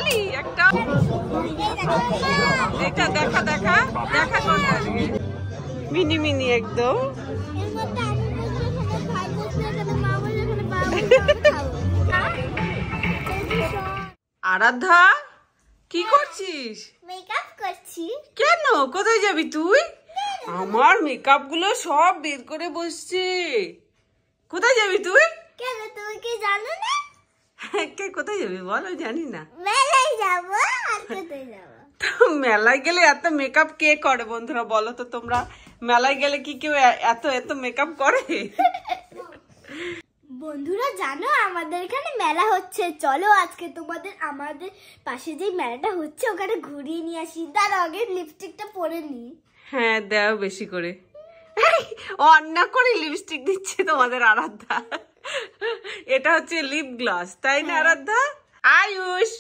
খালি একটা এটা দেখা দেখা দেখা কোনটা মিনি মিনি একদম আরাধ্যা কি করছিস? মেকআপ করছি। কেন? কোথায় যাবি তুই? আমার মেকআপ গুলো সব বের করে বসছে। কোথায় যাবি তুই? কেন তুমি কি জানো না? কে কোথায় যাবি বল? জানি না। মেলায় যাব। আর কোথায় যাব? মেলায় গেলে এত মেকআপ কে করে বন্ধুরা বলো তো তোমরা? মেলায় গেলে কি কেউ এত এত মেকআপ করে? বন্ধুরা জানো আমাদের এখানে মেলা হচ্ছে, চলো আজকে তোমাদের আমাদের পাশে যে মেলাটা হচ্ছে ওখানে ঘুরিয়ে নিয়ে আসি। তার আগে লিপস্টিকটা পরে নি। হ্যাঁ দাও বেশি করে। অন্না করে লিপস্টিক দিচ্ছে তোমাদের আরাধ্যা। এটা হচ্ছে লিপ গ্লস তাই না আরাধ্যা? আয়ুষ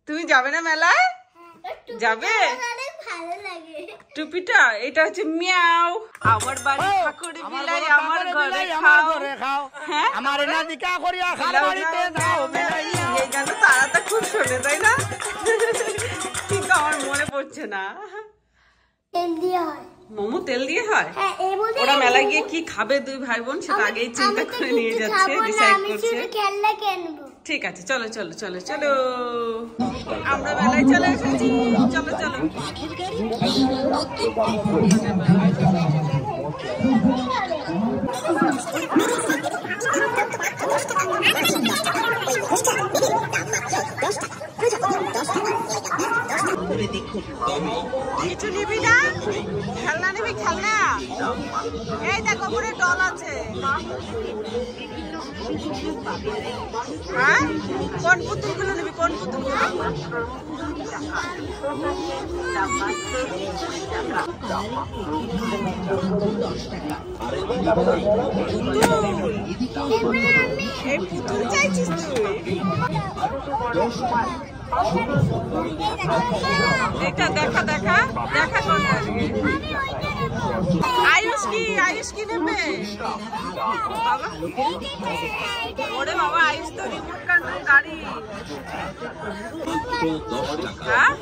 তুমি যাবে না মেলায়? যাবে? ভালো লাগে টুপিটা। এটা হচ্ছে মিয়াও। আমার বাড়ি ঠাকুর বিলাই আমার ঘরে খাও। হ্যাঁ আমার না দিকা করিয়া খাল বাড়িতে যাও বেলাই। এই গান তো তারা তো খুব শোনে তাই না? কিন্তু আমার মনে পড়ছে না। তেল দিয়ে হয় মোমো তেল দিয়ে হয়? হ্যাঁ এই বলতে ওরা মেলায় গিয়ে কি খাবে দুই ভাই বোন সেটা আগেই চিন্তা করে নিয়ে যাচ্ছে, ডিসাইড করছে। খেলনা কিনবো। ঠিক আছে চলো চলো চলো চলো আমরা মেলায় চলে এসেছি। চলো চলো কিছু নিবি না? খেলনা নিবি? খেলনা এই দেখো ওপরে ডল আছে। হ্যাঁ কোন পুতুল গুলো নিবি? কোন পুতুল গুলো? এই পুতুল চাইছিস তুই? এটা দেখা দেখা দেখা কোনটা? আয়ুষ কি নেবে? বাবা ওরে বাবা আয়ুষ তো রিমোট কন্ট্রোল গাড়ি। হ্যাঁ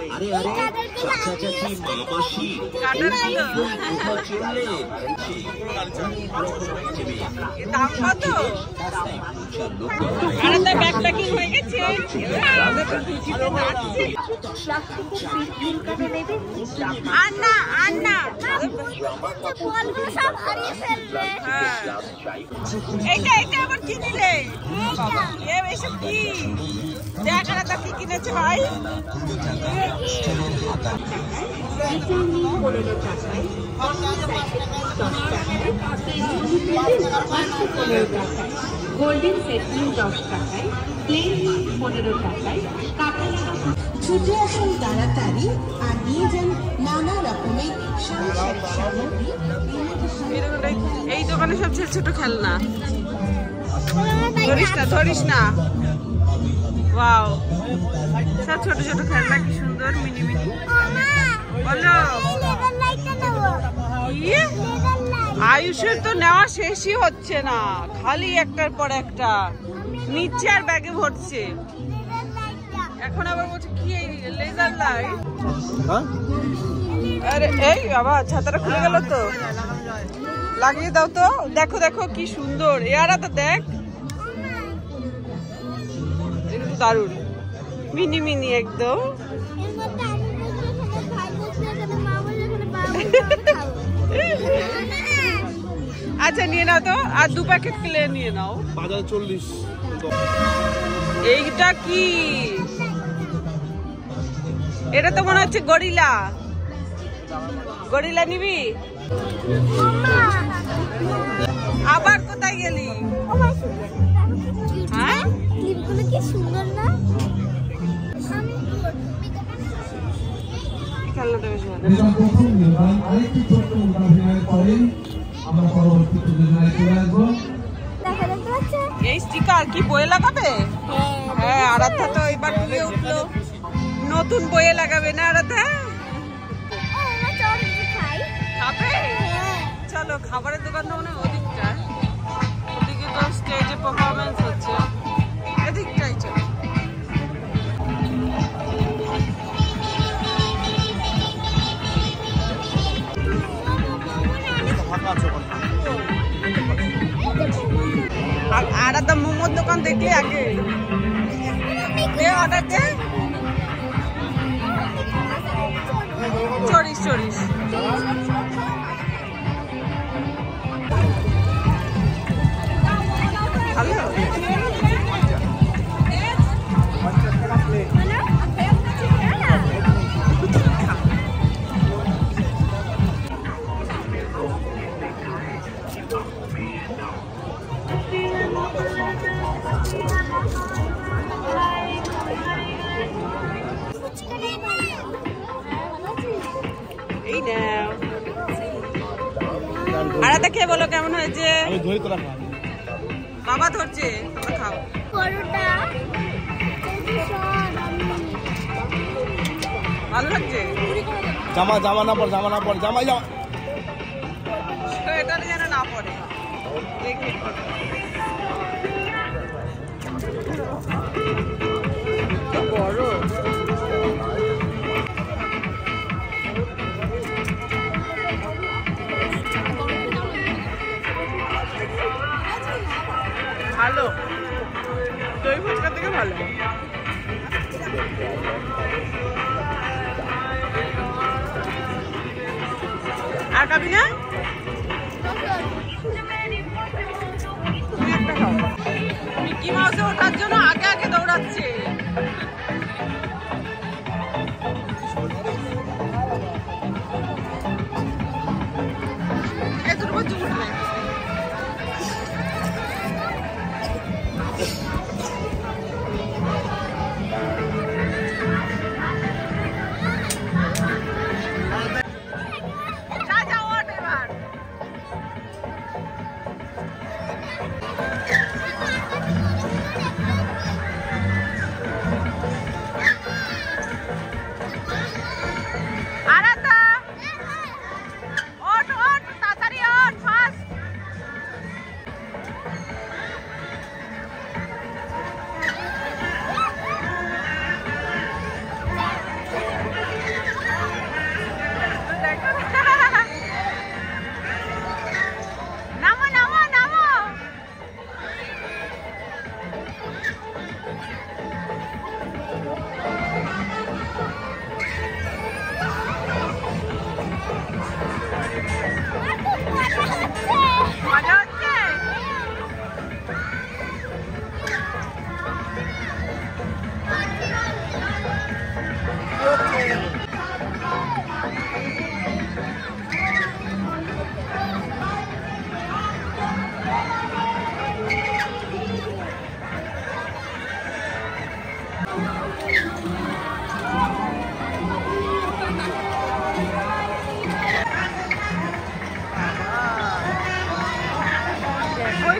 দাম কত? আরে তো ব্যাগ প্যাকিং হয়ে গেছে। আন্না আন্না এইটা এইটা আবার কি দিলে? এসব কি দেখা তা কি কিনেছে ভাই? গোল্ডেন সেট 10 টাকায়, প্লেন 15 টাকায়, ছুটে আসুন তাড়াতাড়ি আর নিয়ে যান নানা রকমের সাংসারিক সামগ্রী। এই দোকানে সব ছোট ছোট খেলনা। ধরিস না ওয়াও সব ছোট ছোট খেলনা কি সুন্দর মিনি মিনি। বলো আয়ুষের তো নেওয়া শেষই হচ্ছে না, খালি একটার পর একটা নিচ্ছে আর ব্যাগে ভরছে। এখন আবার বলছে কি লেজার লাইট? আরে এই বাবা ছাতাটা খুলে গেল তো, লাগিয়ে দাও তো। দেখো দেখো কি সুন্দর এরা তো দেখ, দারুন মিনি মিনি একদম। আচ্ছা নিয়ে নাও তো, আর 2 প্যাকেট কিনে নিয়ে নাও। 40। এইটা কি? এটা তো মনে হচ্ছে গরিলা। গরিলা নিবি? আবার কোথায় গেলি? হ্যাঁ ক্লিপগুলো কি সুন্দর না? খেলনাটা বেশি ভালো। এই স্টিকার কি বইয়ে লাগাবে? হ্যাঁ আরাধ্যা তো এবার ডুবে উঠলো, নতুন বইয়ে লাগাবে না আরাধ্যা? খাবে? চলো খাবারের দোকান তো মনে হয় ওদিকটা, ওদিকে তো স্টেজে পারফরমেন্স হচ্ছে, এদিকটাই চলো। খাবার দোকান দেখলে আগে অর্ডার দে। চড়িস চড়িস ভালো। এই নাও আরাটা খেয়ে বলো কেমন হয়েছে। বাবা ধরছে তোমরা খাও। ভালো লাগছে। জামা জামা না পড় জামা না পড় জামাই জামা এটা যেন না পড়ে দেখি। বড় ভালো, দই ফুচকা থেকে ভালো। আর খাবি না? মিকি মাউসে ওঠার জন্য আগে আগে দৌড়াচ্ছে।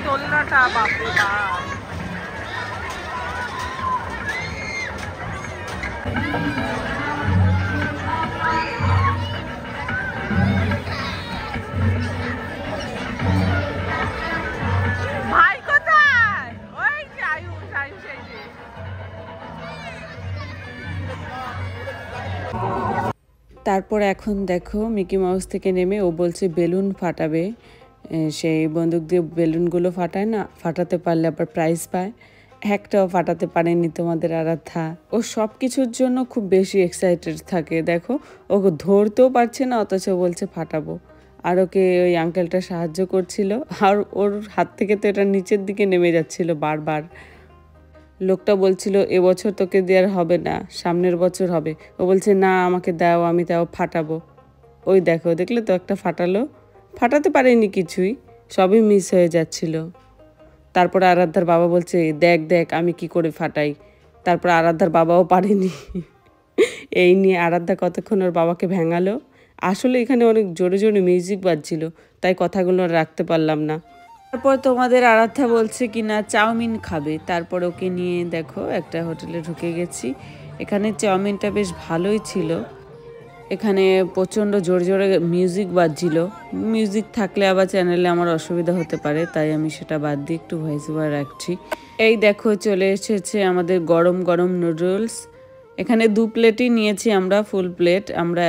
দোলনাটা বাপরে বাপ। ভাই কোথায়? ওই যে আয়ুষ, আয়ুষ এই যে। তারপর এখন দেখো মিকি মাউস থেকে নেমে ও বলছে বেলুন ফাটাবে। সেই বন্দুক দিয়ে বেলুনগুলো ফাটায় না, ফাটাতে পারলে আবার প্রাইজ পায়। একটাও ফাটাতে পারেনি তোমাদের আরাধ্যা। ও সব কিছুর জন্য খুব বেশি এক্সাইটেড থাকে। দেখো ও ধরতেও পারছে না, অথচ বলছে ফাটাবো। আর ওকে ওই আঙ্কেলটা সাহায্য করছিল, আর ওর হাত থেকে তো এটা নিচের দিকে নেমে যাচ্ছিল বারবার। লোকটা বলছিল এবছর তোকে দেওয়ার হবে না, সামনের বছর হবে। ও বলছে না আমাকে দাও, আমি তাও ফাটাবো। ওই দেখো, দেখলে তো একটা ফাটালো, ফাটাতে পারেনি কিছুই, সবই মিস হয়ে যাচ্ছিল। তারপরে আরাধ্যার বাবা বলছে দেখ দেখ আমি কি করে ফাটাই। তারপর আরাধ্যার বাবাও পারেনি। এই নিয়ে আরাধ্যা কতক্ষণ ওর বাবাকে ভেঙালো। আসলে এখানে অনেক জোরে জোরে মিউজিক বাজছিল, তাই কথাগুলো রাখতে পারলাম না। তারপর তোমাদের আরাধ্যা বলছে কি না চাউমিন খাবে। তারপর ওকে নিয়ে দেখো একটা হোটেলে ঢুকে গেছি। এখানে চাউমিনটা বেশ ভালোই ছিল। এখানে প্রচণ্ড জোরে জোরে মিউজিক বাজছিল। মিউজিক থাকলে আবার চ্যানেলে আমার অসুবিধা হতে পারে, তাই আমি সেটা বাদ দিয়ে একটু ভয়েস ওভার রাখছি। এই দেখো চলে এসেছে আমাদের গরম গরম নুডলস। এখানে 2 প্লেটই নিয়েছি আমরা, ফুল প্লেট। আমরা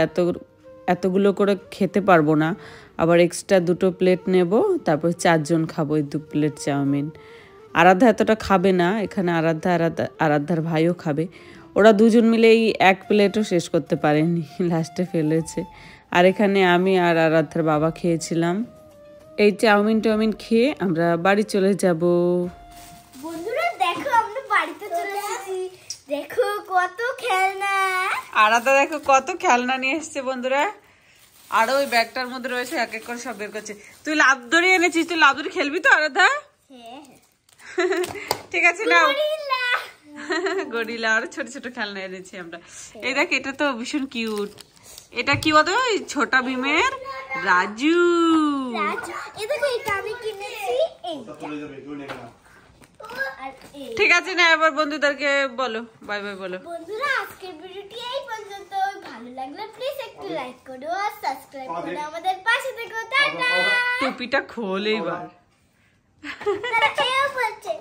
এতগুলো করে খেতে পারবো না, আবার এক্সট্রা 2টো প্লেট নেব। তারপর 4 জন খাবো এই 2 প্লেট চাউমিন। আরাধ্যা এতটা খাবে না, এখানে আরাধ্যার ভাইও খাবে। ওরা দুজন মিলেই এক প্লেটও শেষ করতে পারেনি, লাস্টে ফেলেছে। আর এখানে আমি আর আরাধ্যার বাবা খেয়েছিলাম। এই চাউমিন খেয়ে আমরা বাড়ি চলে যাব। বন্ধুরা দেখো আমরা বাড়িতে চলে এসেছি, দেখো কত খেলনা। আরাধ্যা দেখো কত খেলনা নিয়ে এসছে বন্ধুরা। আরো ওই ব্যাগটার মধ্যে রয়েছে, এক এক করে সব বের করছে। তুই লাভ দড়ি এনেছিস, তুই লাভ দড়ি খেলবি তো আরাধ্যা? হ্যাঁ ঠিক আছে নাও। গরিলা আর ছোট ছোট খেলনা এনেছি আমরা। এই দেখ, এটা তো ভীষণ কিউট। এটা কি বলতো, ছোটা ভীমের রাজু। এই দেখো এটা আমি কিনেছি, এইটা আর এই। ঠিক আছে না, এবার বন্ধুদেরকে বলো, বাই বাই বলো। বন্ধুরা আজকের ভিডিওটি এই পর্যন্ত। ভালো লাগলে প্লিজ একটু লাইক করো আর সাবস্ক্রাইব করে আমাদের পাশে থেকো। টাটা। টুপিটা খোল এইবার। তারা কেউ বলছে